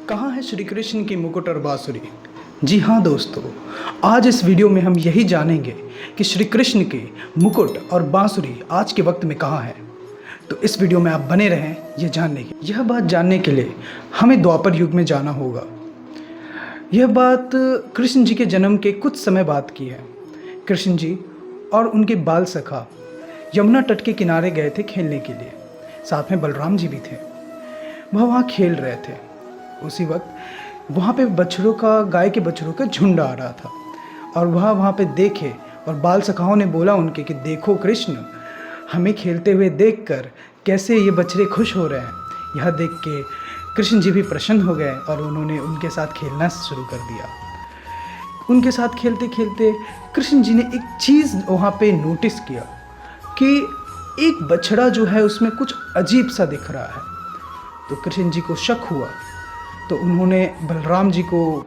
कहाँ है श्री कृष्ण की मुकुट और बांसुरी। जी हाँ दोस्तों, आज इस वीडियो में हम यही जानेंगे कि श्री कृष्ण के मुकुट और बांसुरी आज के वक्त में कहाँ है। तो इस वीडियो में आप बने रहें ये जानने की। यह बात जानने के लिए हमें द्वापर युग में जाना होगा। यह बात कृष्ण जी के जन्म के कुछ समय बाद की है। कृष्ण जी और उनके बाल सखा यमुना तट के किनारे गए थे खेलने के लिए। साथ में बलराम जी भी थे। वह वहाँ खेल रहे थे। उसी वक्त वहाँ पे बछड़ों का, गाय के बछड़ों का झुंड आ रहा था और वह वहाँ पे देखे और बाल सखाओं ने बोला उनके कि देखो कृष्ण, हमें खेलते हुए देखकर कैसे ये बछड़े खुश हो रहे हैं। यह देख के कृष्ण जी भी प्रसन्न हो गए और उन्होंने उनके साथ खेलना शुरू कर दिया। उनके साथ खेलते खेलते कृष्ण जी ने एक चीज़ वहाँ पे नोटिस किया कि एक बछड़ा जो है उसमें कुछ अजीब सा दिख रहा है। तो कृष्ण जी को शक हुआ, तो उन्होंने बलराम जी को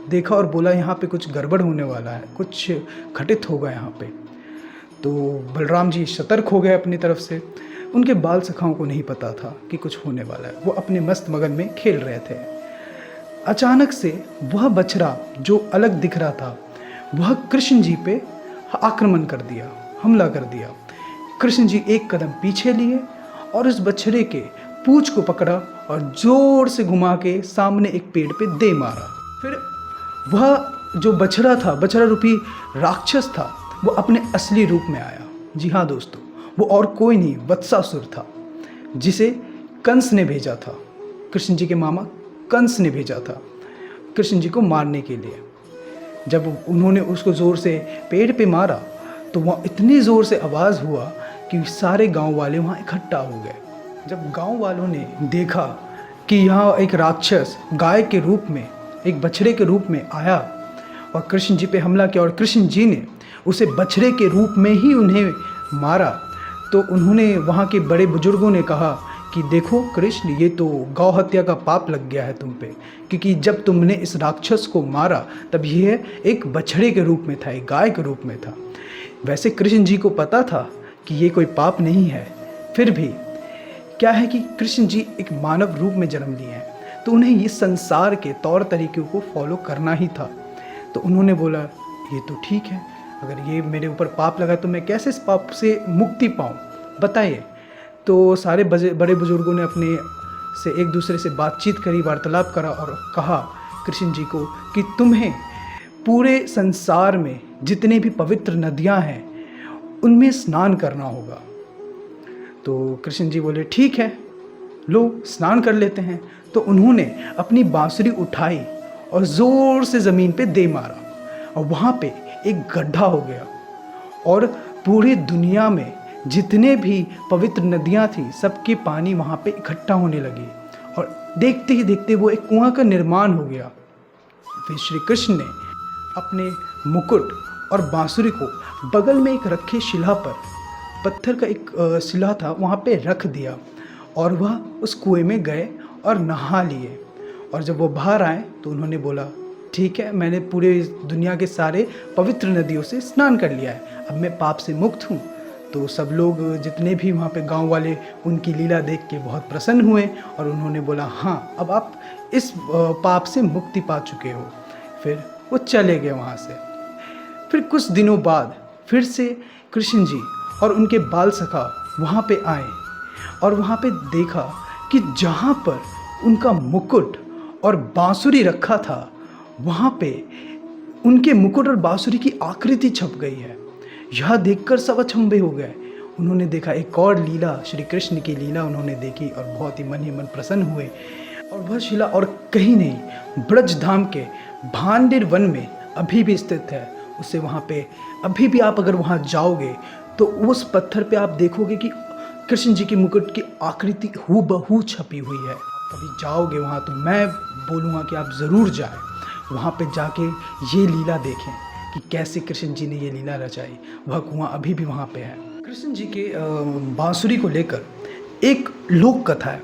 देखा और बोला यहाँ पे कुछ गड़बड़ होने वाला है, कुछ घटित होगा यहाँ पे। तो बलराम जी सतर्क हो गए अपनी तरफ से। उनके बाल सखाओं को नहीं पता था कि कुछ होने वाला है। वो अपने मस्त मगन में खेल रहे थे। अचानक से वह बछड़ा जो अलग दिख रहा था वह कृष्ण जी पे आक्रमण कर दिया, हमला कर दिया। कृष्ण जी एक कदम पीछे लिए और उस बछड़े के पूंछ को पकड़ा और जोर से घुमा के सामने एक पेड़ पे दे मारा। फिर वह जो बछड़ा था, बछड़ा रूपी राक्षस था, वो अपने असली रूप में आया। जी हाँ दोस्तों, वो और कोई नहीं वत्सासुर था, जिसे कंस ने भेजा था। कृष्ण जी के मामा कंस ने भेजा था कृष्ण जी को मारने के लिए। जब उन्होंने उसको ज़ोर से पेड़ पे मारा तो वहाँ इतनी ज़ोर से आवाज़ हुआ कि सारे गांव वाले वहाँ इकट्ठा हो गए। जब गांव वालों ने देखा कि यहाँ एक राक्षस गाय के रूप में, एक बछड़े के रूप में आया और कृष्ण जी पे हमला किया और कृष्ण जी ने उसे बछड़े के रूप में ही उन्हें मारा, तो उन्होंने, वहाँ के बड़े बुजुर्गों ने कहा कि देखो कृष्ण, ये तो गौ हत्या का पाप लग गया है तुम पे, क्योंकि जब तुमने इस राक्षस को मारा तब यह एक बछड़े के रूप में था, एक गाय के रूप में था। वैसे कृष्ण जी को पता था कि ये कोई पाप नहीं है, फिर भी क्या है कि कृष्ण जी एक मानव रूप में जन्म लिए हैं, तो उन्हें ये संसार के तौर तरीक़ों को फॉलो करना ही था। तो उन्होंने बोला ये तो ठीक है, अगर ये मेरे ऊपर पाप लगा तो मैं कैसे इस पाप से मुक्ति पाऊँ, बताइए। तो सारे बड़े बुजुर्गों ने अपने से एक दूसरे से बातचीत करी, वार्तालाप करा और कहा कृष्ण जी को कि तुम्हें पूरे संसार में जितने भी पवित्र नदियाँ हैं उनमें स्नान करना होगा। तो कृष्ण जी बोले ठीक है, लो स्नान कर लेते हैं। तो उन्होंने अपनी बांसुरी उठाई और ज़ोर से ज़मीन पे दे मारा और वहाँ पे एक गड्ढा हो गया और पूरी दुनिया में जितने भी पवित्र नदियाँ थी सबके पानी वहाँ पे इकट्ठा होने लगी और देखते ही देखते वो एक कुआं का निर्माण हो गया। फिर श्री कृष्ण ने अपने मुकुट और बांसुरी को बगल में एक रखे शिला पर, पत्थर का एक शिला था, वहाँ पे रख दिया और वह उस कुएं में गए और नहा लिए। और जब वो बाहर आए तो उन्होंने बोला ठीक है, मैंने पूरे दुनिया के सारे पवित्र नदियों से स्नान कर लिया है, अब मैं पाप से मुक्त हूँ। तो सब लोग, जितने भी वहाँ पे गांव वाले, उनकी लीला देख के बहुत प्रसन्न हुए और उन्होंने बोला हाँ, अब आप इस पाप से मुक्ति पा चुके हो। फिर वो चले गए वहाँ से। फिर कुछ दिनों बाद फिर से कृष्ण जी और उनके बाल सखा वहाँ पे आए और वहाँ पे देखा कि जहाँ पर उनका मुकुट और बांसुरी रखा था वहाँ पे उनके मुकुट और बांसुरी की आकृति छप गई है। यह देखकर सब अचंभे हो गए। उन्होंने देखा एक और लीला, श्री कृष्ण की लीला उन्होंने देखी और बहुत ही मन प्रसन्न हुए। और वह शिला और कहीं नहीं, ब्रजधाम के भांडेर वन में अभी भी स्थित है। उसे वहाँ पे अभी भी आप अगर वहाँ जाओगे तो उस पत्थर पे आप देखोगे कि कृष्ण जी की मुकुट की आकृति हूबहू छपी हुई है। आप कभी जाओगे वहाँ तो मैं बोलूँगा कि आप ज़रूर जाएं, वहाँ पे जाके ये लीला देखें कि कैसे कृष्ण जी ने ये लीला रचाई। वह कुआं अभी भी वहाँ पे है। कृष्ण जी के बांसुरी को लेकर एक लोक कथा है।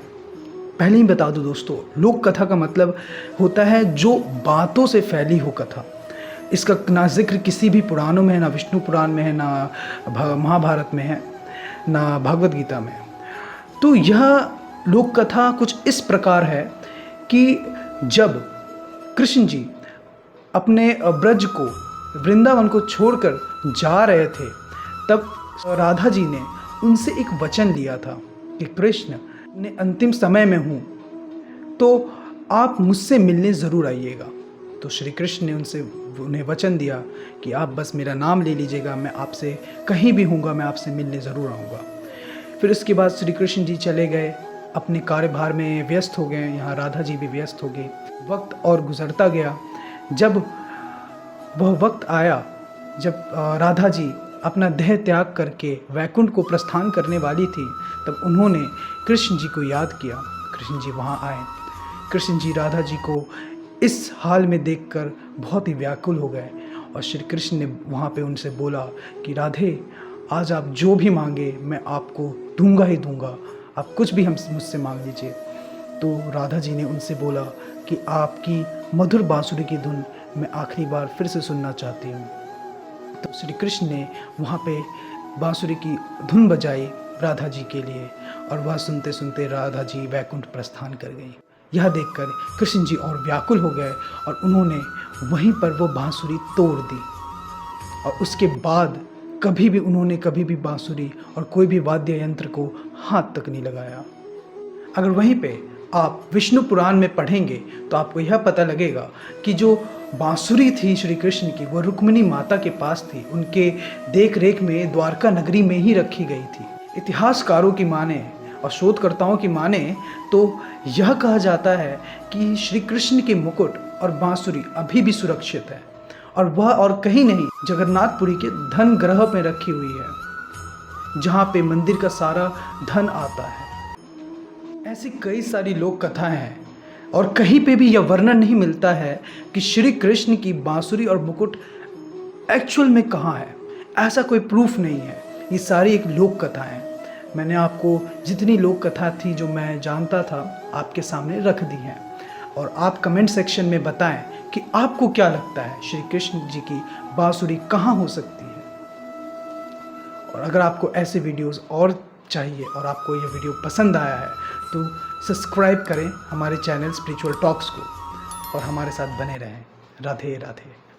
पहले ही बता दूँ दोस्तों, लोक कथा का मतलब होता है जो बातों से फैली हो कथा। इसका ना जिक्र किसी भी पुराणों में है, ना विष्णु पुराण में है, ना महाभारत में है, ना भगवद गीता में। तो यह लोक कथा कुछ इस प्रकार है कि जब कृष्ण जी अपने ब्रज को, वृंदावन को छोड़कर जा रहे थे, तब राधा जी ने उनसे एक वचन लिया था कि कृष्ण ने अंतिम समय में हूँ तो आप मुझसे मिलने ज़रूर आइएगा। तो श्री कृष्ण ने उन्हें वचन दिया कि आप बस मेरा नाम ले लीजिएगा, मैं आपसे कहीं भी हूँगा, मैं आपसे मिलने ज़रूर आऊँगा। फिर उसके बाद श्री कृष्ण जी चले गए, अपने कार्यभार में व्यस्त हो गए, यहाँ राधा जी भी व्यस्त हो गई। वक्त और गुज़रता गया। जब वह वक्त आया जब राधा जी अपना देह त्याग करके वैकुंठ को प्रस्थान करने वाली थी, तब उन्होंने कृष्ण जी को याद किया। कृष्ण जी वहाँ आए। कृष्ण जी राधा जी को इस हाल में देखकर बहुत ही व्याकुल हो गए और श्री कृष्ण ने वहाँ पे उनसे बोला कि राधे, आज आप जो भी मांगे मैं आपको दूंगा ही दूंगा, आप कुछ भी मुझसे मांग लीजिए। तो राधा जी ने उनसे बोला कि आपकी मधुर बांसुरी की धुन मैं आखिरी बार फिर से सुनना चाहती हूँ। तो श्री कृष्ण ने वहाँ पे बांसुरी की धुन बजाई राधा जी के लिए और वह सुनते सुनते राधा जी वैकुंठ प्रस्थान कर गई। यह देखकर कृष्ण जी और व्याकुल हो गए और उन्होंने वहीं पर वो बांसुरी तोड़ दी और उसके बाद कभी भी बांसुरी और कोई भी वाद्य यंत्र को हाथ तक नहीं लगाया। अगर वहीं पे आप विष्णु पुराण में पढ़ेंगे तो आपको यह पता लगेगा कि जो बांसुरी थी श्री कृष्ण की, वो रुक्मिणी माता के पास थी, उनके देख रेख में द्वारका नगरी में ही रखी गई थी। इतिहासकारों की माने और शोधकर्ताओं की माने तो यह कहा जाता है कि श्री कृष्ण के मुकुट और बांसुरी अभी भी सुरक्षित है और वह और कहीं नहीं, जगन्नाथपुरी के धन ग्रह में रखी हुई है, जहाँ पे मंदिर का सारा धन आता है। ऐसी कई सारी लोक कथाएं हैं और कहीं पे भी यह वर्णन नहीं मिलता है कि श्री कृष्ण की बांसुरी और मुकुट एक्चुअल में कहाँ है। ऐसा कोई प्रूफ नहीं है। ये सारी एक लोक कथा है। मैंने आपको जितनी लोक कथा थी जो मैं जानता था आपके सामने रख दी हैं और आप कमेंट सेक्शन में बताएं कि आपको क्या लगता है श्री कृष्ण जी की बांसुरी कहाँ हो सकती है। और अगर आपको ऐसे वीडियोस और चाहिए और आपको यह वीडियो पसंद आया है तो सब्सक्राइब करें हमारे चैनल स्पिरिचुअल टॉक्स को और हमारे साथ बने रहें। राधे राधे।